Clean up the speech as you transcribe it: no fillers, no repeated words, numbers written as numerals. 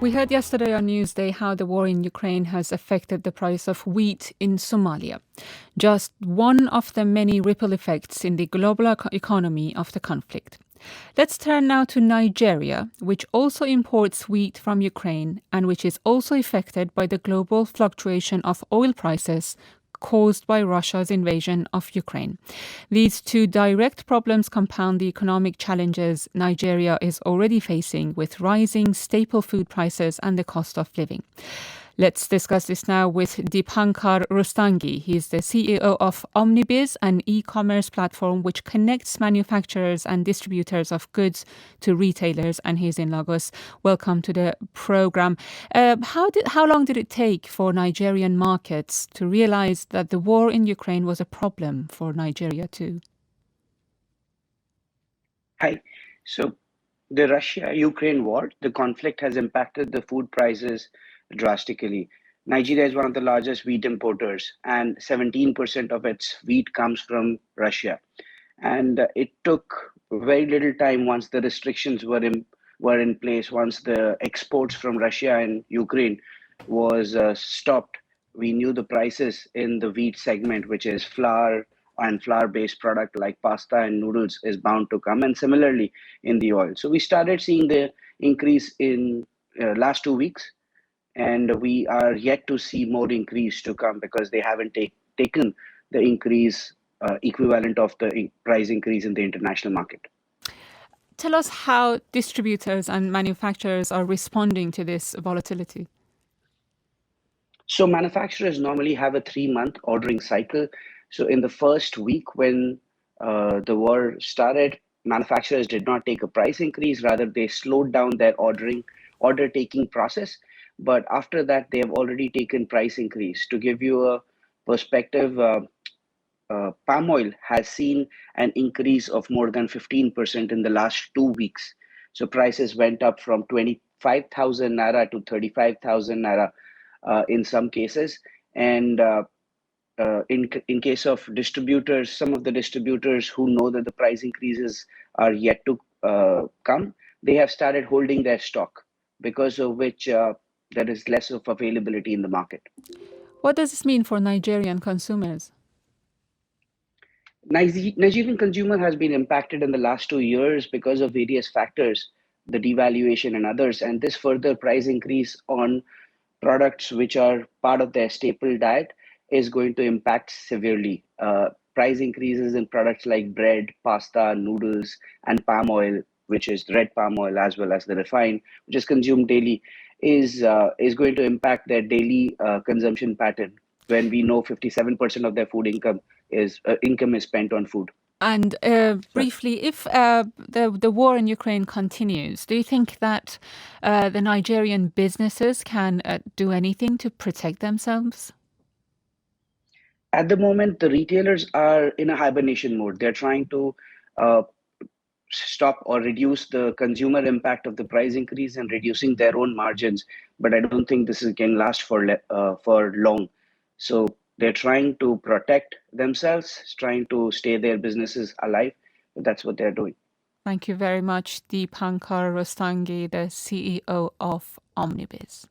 We heard yesterday on Newsday how the war in Ukraine has affected the price of wheat in Somalia. Just one of the many ripple effects in the global economy of the conflict. Let's turn now to Nigeria, which also imports wheat from Ukraine and which is also affected by the global fluctuation of oil prices caused by Russia's invasion of Ukraine. These two direct problems compound the economic challenges Nigeria is already facing with rising staple food prices and the cost of living. Let's discuss this now with Deepankar Rustagi. He is the CEO of Omnibiz, an e-commerce platform which connects manufacturers and distributors of goods to retailers, and he's in Lagos. Welcome to the program. How long did it take for Nigerian markets to realize that the war in Ukraine was a problem for Nigeria too? Hi. So the Russia-Ukraine war, the conflict has impacted the food prices drastically. Nigeria is one of the largest wheat importers, and 17% of its wheat comes from Russia. And it took very little time once the restrictions were in place, once the exports from Russia and Ukraine was stopped. We knew the prices in the wheat segment, which is flour and flour-based product like pasta and noodles, is bound to come, and similarly in the oil. So we started seeing the increase in last 2 weeks, and we are yet to see more increase to come because they haven't taken the increase equivalent of the price increase in the international market. Tell us how distributors and manufacturers are responding to this volatility. So manufacturers normally have a 3-month ordering cycle. So in the first week when the war started, manufacturers did not take a price increase. Rather, they slowed down their order taking process. But after that, they have already taken price increase. To give you a perspective, palm oil has seen an increase of more than 15% in the last 2 weeks. So prices went up from 25,000 naira to 35,000 naira in some cases. And in case of distributors, some of the distributors who know that the price increases are yet to come, they have started holding their stock, because of which there is less of availability in the market. What does this mean for Nigerian consumers? Nigerian consumer has been impacted in the last 2 years because of various factors, the devaluation and others, and this further price increase on products which are part of their staple diet is going to impact severely. Price increases in products like bread, pasta, noodles, and palm oil, which is red palm oil as well as the refined, which is consumed daily, is going to impact their daily consumption pattern. When we know 57% of their food income is spent on food. And briefly, if the war in Ukraine continues, do you think that the Nigerian businesses can do anything to protect themselves? At the moment, the retailers are in a hibernation mode. They're trying to uh, stop or reduce the consumer impact of the price increase and reducing their own margins. But I don't think this can last for long. So they're trying to protect themselves, trying to stay their businesses alive. That's what they're doing. Thank you very much, Deepankar Rustagi, the CEO of Omnibiz.